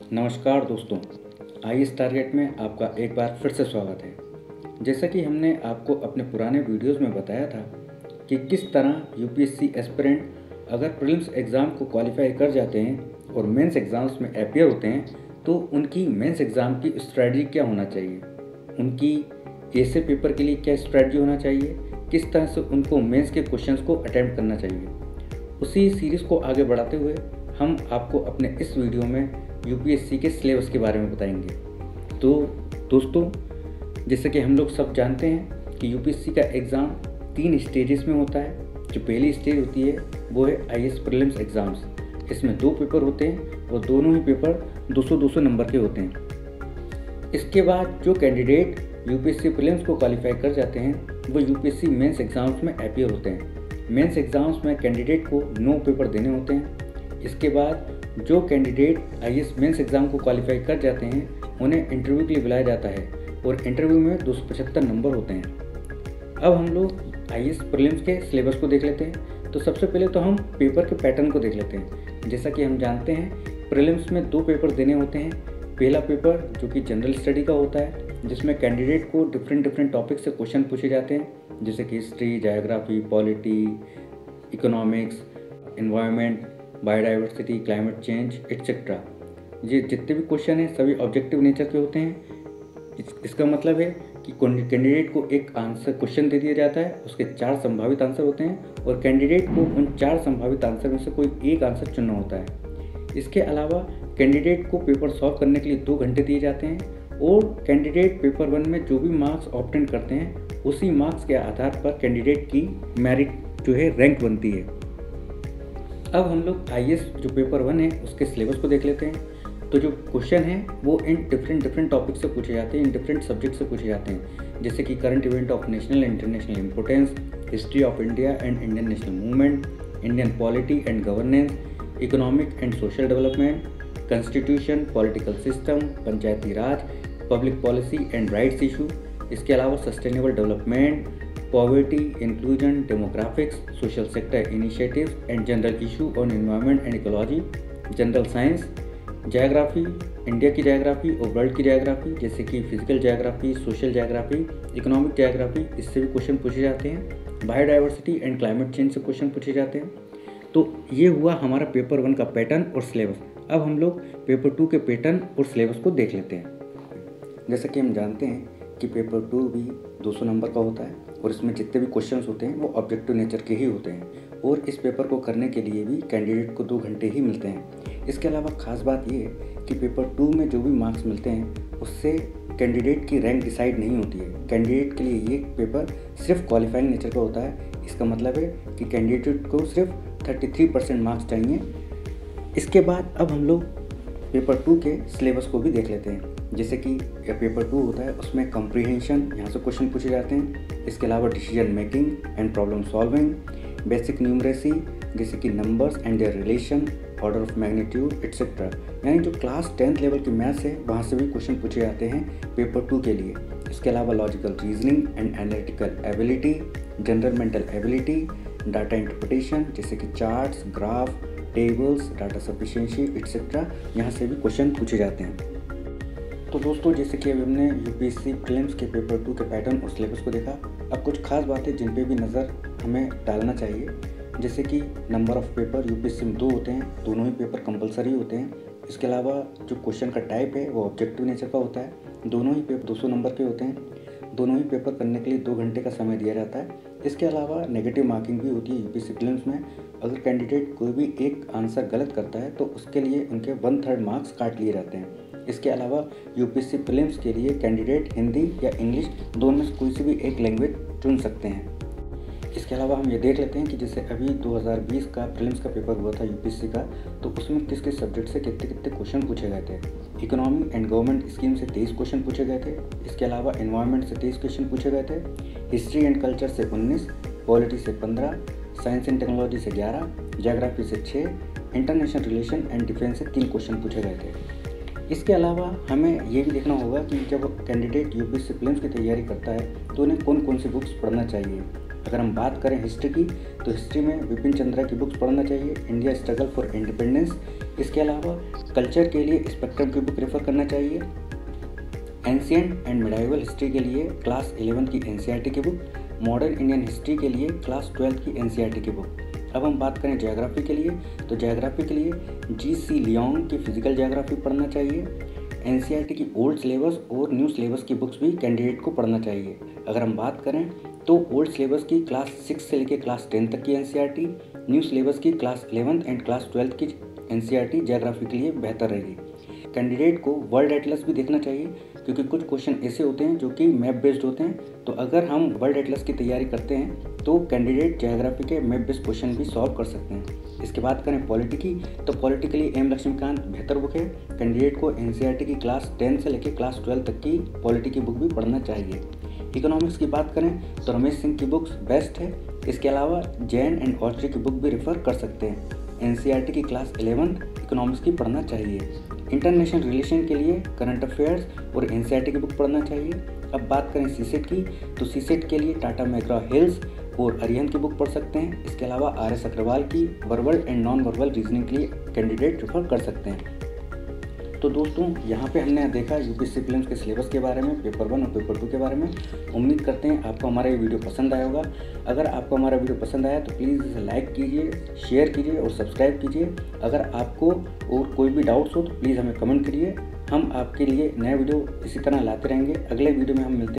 नमस्कार दोस्तों, IAS target में आपका एक बार फिर से स्वागत है। जैसा कि हमने आपको अपने पुराने वीडियोस में बताया था कि किस तरह यूपीएससी एस्पिरेंट अगर प्रीलिम्स एग्ज़ाम को क्वालिफाई कर जाते हैं और मेंस एग्ज़ाम्स में अपीयर होते हैं तो उनकी मेंस एग्ज़ाम की स्ट्रैटेजी क्या होना चाहिए, उनकी ऐसे पेपर के लिए क्या स्ट्रैटेजी होना चाहिए, किस तरह से उनको मेंस के क्वेश्चंस को अटेम्प्ट करना चाहिए। उसी सीरीज़ को आगे बढ़ाते हुए हम आपको अपने इस वीडियो में यूपीएससी के सिलेबस के बारे में बताएंगे। तो दोस्तों, जैसे कि हम लोग सब जानते हैं कि यूपीएससी का एग्ज़ाम 3 स्टेजेस में होता है। जो पहली स्टेज होती है वो है आईएएस प्रीलिम्स एग्ज़ाम्स। इसमें 2 पेपर होते हैं और दोनों ही पेपर 200-200 नंबर के होते हैं। इसके बाद जो कैंडिडेट यूपीएससी प्रीलिम्स को क्वालिफाई कर जाते हैं वो यूपीएससी मेंस एग्ज़ाम्स में अपीयर होते हैं। मेंस एग्ज़ाम्स में कैंडिडेट को 9 पेपर देने होते हैं। इसके बाद जो कैंडिडेट आईएएस मेंस एग्ज़ाम को क्वालिफाई कर जाते हैं उन्हें इंटरव्यू के लिए बुलाया जाता है और इंटरव्यू में 275 नंबर होते हैं। अब हम लोग आईएएस प्रीलिम्स के सिलेबस को देख लेते हैं। तो सबसे पहले तो हम पेपर के पैटर्न को देख लेते हैं। जैसा कि हम जानते हैं प्रीलिम्स में 2 पेपर देने होते हैं। पहला पेपर जो कि जनरल स्टडी का होता है, जिसमें कैंडिडेट को डिफरेंट टॉपिक से क्वेश्चन पूछे जाते हैं, जैसे कि history, geography, polity, economics, environment, biodiversity, climate change etcetera. ये जितने भी क्वेश्चन हैं सभी ऑब्जेक्टिव नेचर के होते हैं। इसका मतलब है कि कैंडिडेट को एक आंसर क्वेश्चन दे दिया जाता है, उसके 4 संभावित आंसर होते हैं और कैंडिडेट को उन 4 संभावित आंसर में से कोई एक आंसर चुनना होता है। इसके अलावा कैंडिडेट को पेपर सॉल्व करने के लिए 2 घंटे दिए जाते हैं और कैंडिडेट पेपर 1 में जो भी मार्क्स ऑब्टेन करते हैं उसी मार्क्स के आधार पर कैंडिडेट की मेरिट जो है रैंक बनती है। अब हम लोग आईएएस जो पेपर 1 है उसके सिलेबस को देख लेते हैं। तो जो क्वेश्चन है वो इन डिफरेंट टॉपिक से पूछे जाते हैं, इन डिफरेंट सब्जेक्ट से पूछे जाते हैं, जैसे कि current event of national and international importance, history of India and Indian national movement, Indian polity and governance, economic and social development, constitution, political system, Panchayati Raj, public policy and rights issue. इसके अलावा sustainable development, poverty, inclusion, demographics, social sector initiatives and general issue on environment and ecology, general science, geography, India की geography और world की geography, जैसे कि physical geography, social geography, economic geography, इससे भी question पूछे जाते हैं। बायोडाइवर्सिटी एंड क्लाइमेट चेंज से क्वेश्चन पूछे जाते हैं। तो ये हुआ हमारा पेपर 1 का पैटर्न और सिलेबस। अब हम लोग पेपर 2 के पैटर्न और सिलेबस को देख लेते हैं। जैसा कि हम जानते हैं कि पेपर 2 भी 200 नंबर का होता है और इसमें जितने भी क्वेश्चंस होते हैं वो ऑब्जेक्टिव नेचर के ही होते हैं और इस पेपर को करने के लिए भी कैंडिडेट को 2 घंटे ही मिलते हैं। इसके अलावा ख़ास बात ये है कि पेपर 2 में जो भी मार्क्स मिलते हैं उससे कैंडिडेट की रैंक डिसाइड नहीं होती है। कैंडिडेट के लिए ये पेपर सिर्फ क्वालिफाइंग नेचर का होता है। इसका मतलब है कि कैंडिडेट को सिर्फ 33% मार्क्स चाहिए। इसके बाद अब हम लोग पेपर 2 के सिलेबस को भी देख लेते हैं। जैसे कि पेपर 2 होता है उसमें कम्प्रीहेंशन, यहाँ से क्वेश्चन पूछे जाते हैं। इसके अलावा decision making and problem solving, basic numeracy जैसे कि numbers and there relation, order of magnitude etcetera. यानी जो क्लास 10th लेवल की मैथ्स है वहाँ से भी क्वेश्चन पूछे जाते हैं पेपर 2 के लिए। इसके अलावा logical reasoning and analytical ability, general mental ability, data interpretation जैसे कि charts, graph, tables, data sufficiency etcetera, यहाँ से भी क्वेश्चन पूछे जाते हैं। तो दोस्तों, जैसे कि अभी हमने यूपीएससी प्रीलिम्स के पेपर 2 के पैटर्न और सिलेबस को देखा, अब कुछ खास बातें जिन पे भी नज़र हमें डालना चाहिए। जैसे कि नंबर ऑफ़ पेपर यूपीएससी में 2 होते हैं, दोनों ही पेपर कंपलसरी होते हैं। इसके अलावा जो क्वेश्चन का टाइप है वो ऑब्जेक्टिव नेचर का होता है। दोनों ही पेपर 200 नंबर के होते हैं। दोनों ही पेपर करने के लिए 2 घंटे का समय दिया जाता है। इसके अलावा नेगेटिव मार्किंग भी होती है यूपीएससी प्रीलिम्स में। अगर कैंडिडेट कोई भी एक आंसर गलत करता है तो उसके लिए उनके 1/3 मार्क्स काट लिए जाते हैं। इसके अलावा यूपीएससी प्रीलिम्स के लिए कैंडिडेट हिंदी या इंग्लिश दोनों में से कोई सी भी एक लैंग्वेज चुन सकते हैं। इसके अलावा हम ये देख लेते हैं कि जैसे अभी 2020 का प्रीलिम्स का पेपर हुआ था यूपीएससी का, तो उसमें किस किस सब्जेक्ट से कितने कितने क्वेश्चन पूछे गए थे। इकोनॉमी एंड गवर्नमेंट स्कीम से 23 क्वेश्चन पूछे गए थे। इसके अलावा एनवायरनमेंट से 23 क्वेश्चन पूछे गए थे। हिस्ट्री एंड कल्चर से 19, पॉलिटी से 15, साइंस एंड टेक्नोलॉजी से 11, ज्योग्राफी से 6, इंटरनेशनल रिलेशन एंड डिफेंस से 3 क्वेश्चन पूछे गए थे। इसके अलावा हमें ये भी देखना होगा कि जब कैंडिडेट यूपीएससी प्रीलिम्स की तैयारी करता है तो उन्हें कौन कौन सी बुक्स पढ़ना चाहिए। अगर हम बात करें हिस्ट्री की तो हिस्ट्री में विपिन चंद्रा की बुक्स पढ़ना चाहिए, इंडिया स्ट्रगल फॉर इंडिपेंडेंस। इसके अलावा कल्चर के लिए स्पेक्ट्रम की बुक रेफर करना चाहिए। एंशिएंट एंड मिडाइवल हिस्ट्री के लिए क्लास 11 की एनसीईआरटी की बुक, मॉडर्न इंडियन हिस्ट्री के लिए क्लास 12 की एनसीईआरटी की बुक। अब हम बात करें ज्योग्राफी के लिए तो ज्योग्राफी के लिए जी.सी. लियोंग की फिजिकल ज्योग्राफी पढ़ना चाहिए। एनसीईआरटी की ओल्ड सिलेबस और न्यू सिलेबस की बुक्स भी कैंडिडेट को पढ़ना चाहिए। अगर हम बात करें तो ओल्ड सिलेबस की क्लास 6 से लेकर क्लास 10 तक की एनसीईआरटी, न्यू सिलेबस की क्लास 11 एंड क्लास 12 की एनसीईआरटी ज्योग्राफी के लिए बेहतर रहेगी। कैंडिडेट को वर्ल्ड एटलस भी देखना चाहिए क्योंकि कुछ क्वेश्चन ऐसे होते हैं जो कि मैप बेस्ड होते हैं, तो अगर हम वर्ल्ड एटलस की तैयारी करते हैं तो कैंडिडेट ज्योग्राफी के मैप बेस्ड क्वेश्चन भी सॉल्व कर सकते हैं। इसके बाद करें पॉलिटी की तो पॉलिटी के लिए एम लक्ष्मीकांत बेहतर बुक है। कैंडिडेट को एनसीईआरटी की क्लास 10 से लेकर क्लास 12 तक की पॉलिटी की बुक भी पढ़ना चाहिए। इकोनॉमिक्स की बात करें तो रमेश सिंह की बुक्स बेस्ट है। इसके अलावा जैन एंड ऑस्ट्री की बुक भी रेफर कर सकते हैं। एनसीईआरटी की क्लास 11 इकोनॉमिक्स की पढ़ना चाहिए। इंटरनेशनल रिलेशन के लिए करंट अफेयर्स और एनसीईआरटी की बुक पढ़ना चाहिए। अब बात करें सीसेट की तो सीसेट के लिए टाटा मैकग्रा हिल्स और अरिहंत की बुक पढ़ सकते हैं। इसके अलावा आर.एस. अग्रवाल की verbal and non verbal reasoning के लिए कैंडिडेट रेफर कर सकते हैं। तो दोस्तों यहाँ पे हमने देखा यूपीएससी प्रीलिम्स के सिलेबस के बारे में, पेपर 1 और पेपर 2 के बारे में। उम्मीद करते हैं आपको हमारा ये वीडियो पसंद आया होगा। अगर आपको हमारा वीडियो पसंद आया तो प्लीज़ इसे लाइक कीजिए, शेयर कीजिए और सब्सक्राइब कीजिए। अगर आपको और कोई भी डाउट्स हो तो प्लीज़ हमें कमेंट करिए। हम आपके लिए नया वीडियो इसी तरह लाते रहेंगे। अगले वीडियो में हम मिलते हैं।